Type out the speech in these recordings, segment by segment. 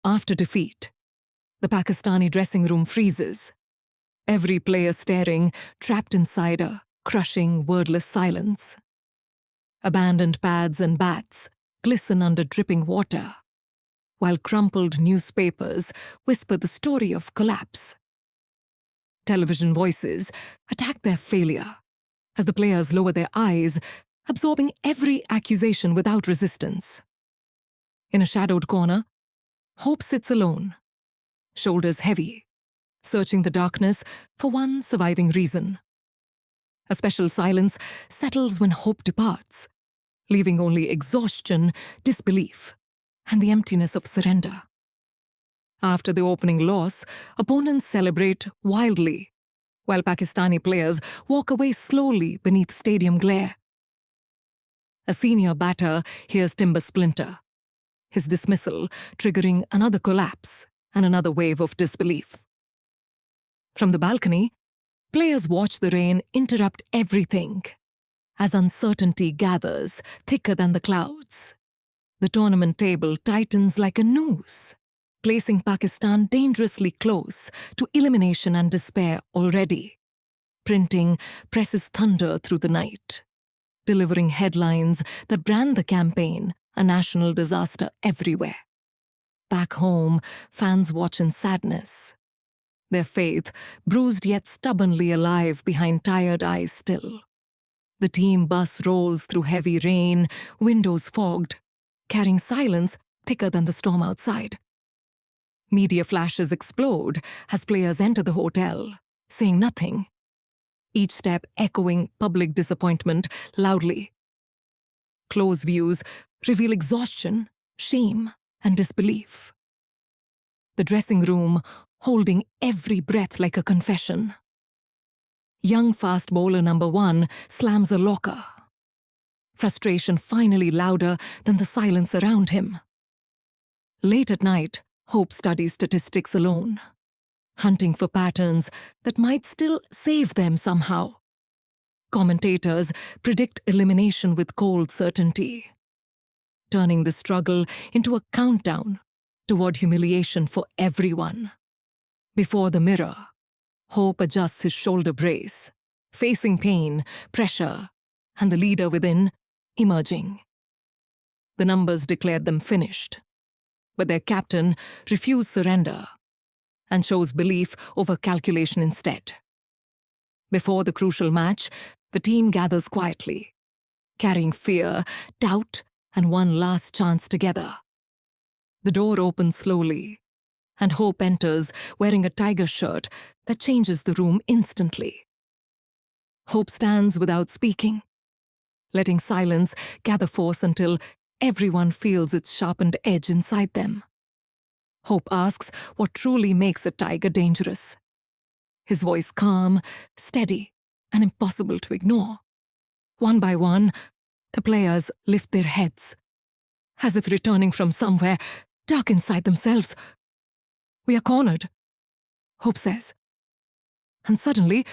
After defeat, the Pakistani dressing room freezes, every player staring, trapped inside a crushing, wordless silence. Abandoned pads and bats glisten under dripping water, while crumpled newspapers whisper the story of collapse. Television voices attack their failure as the players lower their eyes, absorbing every accusation without resistance. In a shadowed corner, Hope sits alone, shoulders heavy, searching the darkness for one surviving reason. A special silence settles when Hope departs, leaving only exhaustion, disbelief, and the emptiness of surrender. After the opening loss, opponents celebrate wildly, while Pakistani players walk away slowly beneath stadium glare. A senior batter hears timber splinter, his dismissal triggering another collapse and another wave of disbelief. From the balcony, players watch the rain interrupt everything as uncertainty gathers thicker than the clouds. The tournament table tightens like a noose, placing Pakistan dangerously close to elimination and despair already. Printing presses thunder through the night, delivering headlines that brand the campaign a national disaster everywhere. Back home, fans watch in sadness, their faith bruised yet stubbornly alive behind tired eyes still. The team bus rolls through heavy rain, windows fogged, carrying silence thicker than the storm outside. Media flashes explode as players enter the hotel, saying nothing, each step echoing public disappointment loudly. Close views reveal exhaustion, shame, and disbelief. The dressing room holding every breath like a confession. Young fast bowler number 1 slams a locker, frustration finally louder than the silence around him. Late at night, Hope studies statistics alone, hunting for patterns that might still save them somehow. Commentators predict elimination with cold certainty, turning the struggle into a countdown toward humiliation for everyone. Before the mirror, Hope adjusts his shoulder brace, facing pain, pressure, and the leader within emerging. The numbers declared them finished, but their captain refused surrender and chose belief over calculation instead. Before the crucial match, the team gathers quietly, carrying fear, doubt, and one last chance together. The door opens slowly, and Hope enters wearing a tiger shirt that changes the room instantly. Hope stands without speaking, letting silence gather force until everyone feels its sharpened edge inside them. Hope asks what truly makes a tiger dangerous. His voice calm, steady, and impossible to ignore. One by one, the players lift their heads, as if returning from somewhere dark inside themselves. "We are cornered," Hope says. And suddenly,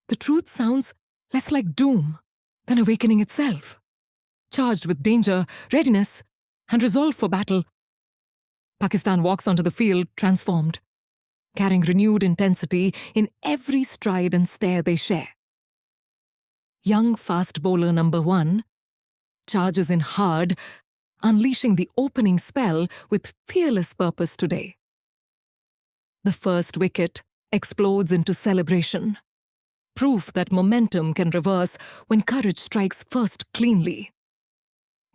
the truth sounds less like doom than awakening itself, charged with danger, readiness, and resolve for battle. Pakistan walks onto the field transformed, carrying renewed intensity in every stride and stare they share. Young fast bowler number 1 charges in hard, unleashing the opening spell with fearless purpose today. The first wicket explodes into celebration, proof that momentum can reverse when courage strikes first cleanly.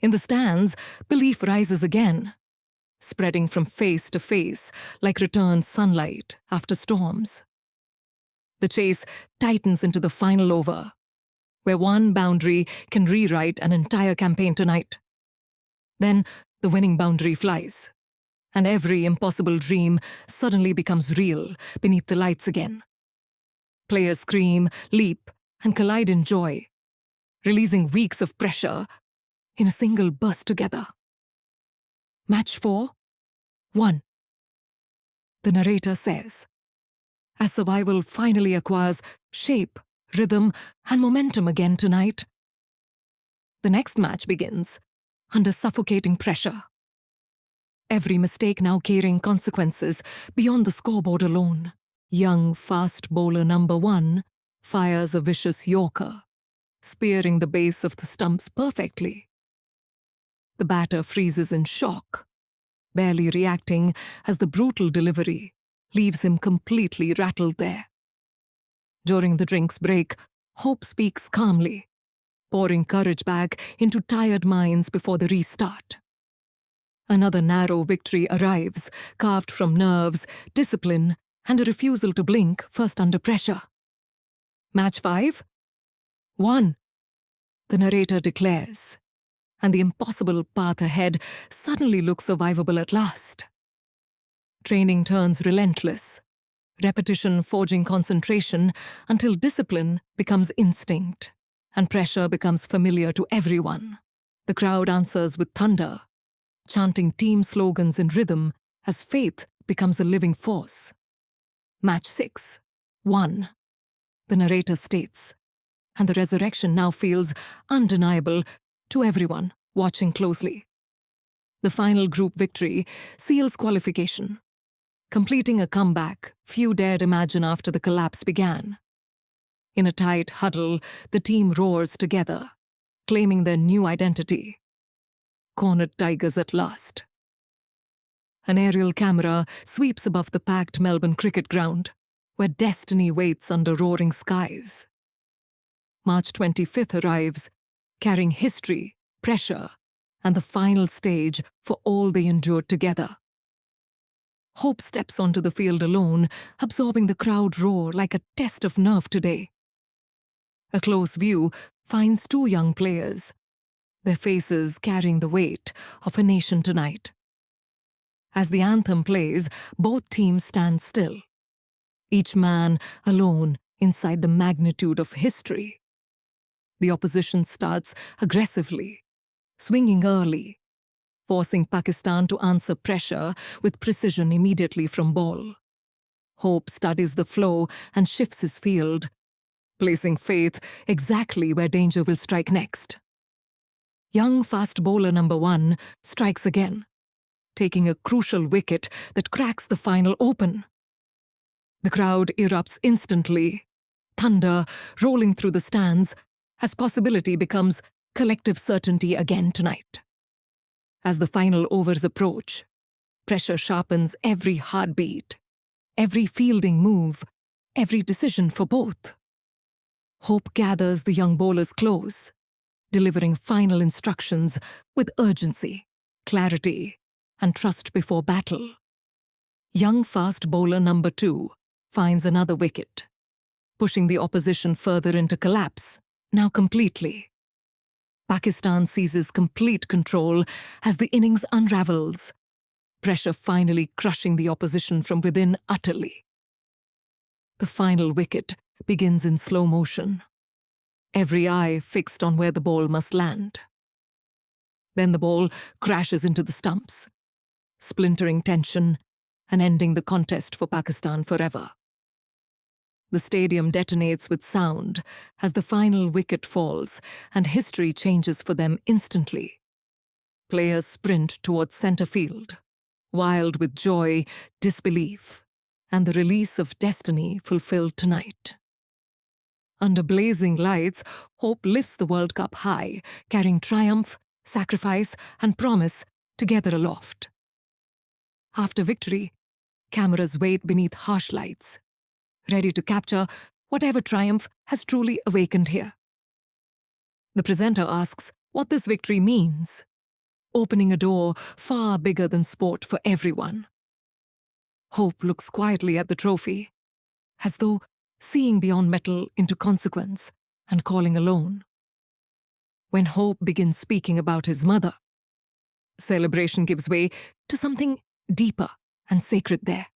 In the stands, belief rises again, spreading from face to face like returned sunlight after storms. The chase tightens into the final over, where one boundary can rewrite an entire campaign tonight. Then the winning boundary flies, and every impossible dream suddenly becomes real beneath the lights again. Players scream, leap, and collide in joy, releasing weeks of pressure in a single burst together. Match 4, 1. The narrator says, as survival finally acquires shape, rhythm, and momentum again tonight. The next match begins under suffocating pressure. every mistake now carrying consequences beyond the scoreboard alone. Young fast bowler number 1 fires a vicious yorker, spearing the base of the stumps perfectly. The batter freezes in shock, barely reacting as the brutal delivery leaves him completely rattled there. During the drinks break, Hope speaks calmly, pouring courage back into tired minds before the restart. Another narrow victory arrives, carved from nerves, discipline, and a refusal to blink first under pressure. Match 5? Won, the narrator declares, and the impossible path ahead suddenly looks survivable at last. Training turns relentless, repetition forging concentration until discipline becomes instinct, and pressure becomes familiar to everyone. The crowd answers with thunder, chanting team slogans in rhythm as faith becomes a living force. Match 6. Won, the narrator states, and the resurrection now feels undeniable to everyone watching closely. The final group victory seals qualification, completing a comeback few dared imagine after the collapse began. In a tight huddle, the team roars together, claiming their new identity. Cornered Tigers at last. An aerial camera sweeps above the packed Melbourne cricket ground, where destiny waits under roaring skies. March 25th arrives, carrying history, pressure, and the final stage for all they endured together. Hope steps onto the field alone, absorbing the crowd roar like a test of nerve today. A close view finds 2 young players, their faces carrying the weight of a nation tonight. As the anthem plays, both teams stand still, each man alone inside the magnitude of history. The opposition starts aggressively, swinging early, forcing Pakistan to answer pressure with precision immediately from ball. Hope studies the flow and shifts his field, placing faith exactly where danger will strike next. Young fast bowler number 1 strikes again, taking a crucial wicket that cracks the final open. The crowd erupts instantly, thunder rolling through the stands as possibility becomes collective certainty again tonight. As the final overs approach, pressure sharpens every heartbeat, every fielding move, every decision for both. Hope gathers the young bowlers close, delivering final instructions with urgency, clarity, and trust before battle. Young fast bowler number 2 finds another wicket, pushing the opposition further into collapse, now completely. Pakistan seizes complete control as the innings unravels, pressure finally crushing the opposition from within utterly. The final wicket begins in slow motion, every eye fixed on where the ball must land. Then the ball crashes into the stumps, splintering tension and ending the contest for Pakistan forever. The stadium detonates with sound as the final wicket falls and history changes for them instantly. Players sprint towards centre field, wild with joy, disbelief, and the release of destiny fulfilled tonight. Under blazing lights, Hope lifts the World Cup high, carrying triumph, sacrifice, and promise together aloft. After victory, cameras wait beneath harsh lights, ready to capture whatever triumph has truly awakened here. The presenter asks what this victory means, opening a door far bigger than sport for everyone. Hope looks quietly at the trophy, as though seeing beyond metal into consequence and calling alone. When Hope begins speaking about his mother, celebration gives way to something deeper and sacred there.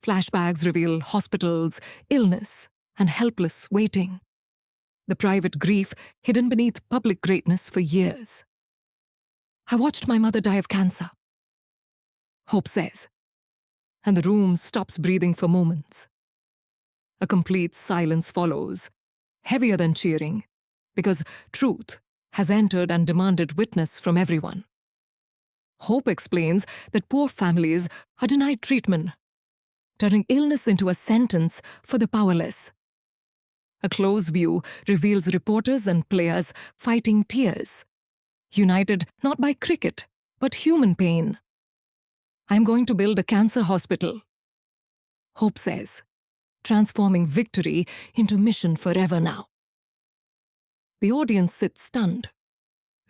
Flashbacks reveal hospitals, illness, and helpless waiting. The private grief hidden beneath public greatness for years. I watched my mother die of cancer, Hope says, and the room stops breathing for moments. A complete silence follows, heavier than cheering, because truth has entered and demanded witness from everyone. Hope explains that poor families are denied treatment, turning illness into a sentence for the powerless. A close view reveals reporters and players fighting tears, united not by cricket, but human pain. "I'm going to build a cancer hospital," Hope says, transforming victory into mission forever now. The audience sits stunned,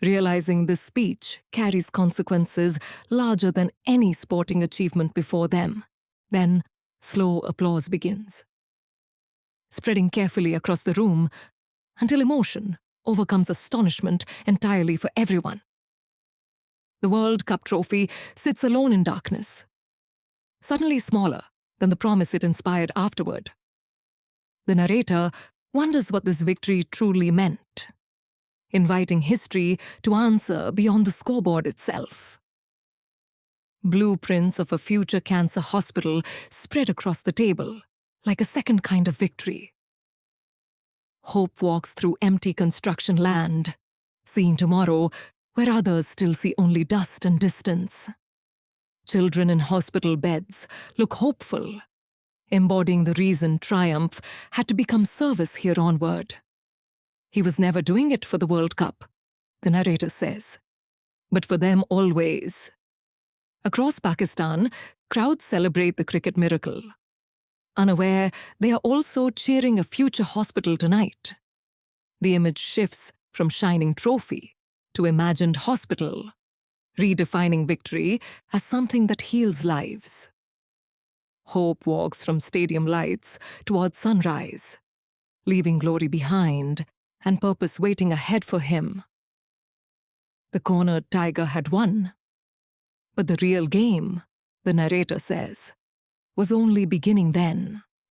realizing this speech carries consequences larger than any sporting achievement before them. Then, slow applause begins, spreading carefully across the room until emotion overcomes astonishment entirely for everyone. The World Cup trophy sits alone in darkness, suddenly smaller than the promise it inspired afterward. The narrator wonders what this victory truly meant, inviting history to answer beyond the scoreboard itself. Blueprints of a future cancer hospital spread across the table, like a second kind of victory. Hope walks through empty construction land, seeing tomorrow where others still see only dust and distance. Children in hospital beds look hopeful, embodying the reason triumph had to become service here onward. He was never doing it for the World Cup, the narrator says, but for them always. Across Pakistan, crowds celebrate the cricket miracle, unaware they are also cheering a future hospital tonight. The image shifts from shining trophy to imagined hospital, redefining victory as something that heals lives. Hope walks from stadium lights towards sunrise, leaving glory behind and purpose waiting ahead for him. The cornered tiger had won, but the real game, the narrator says, was only beginning then.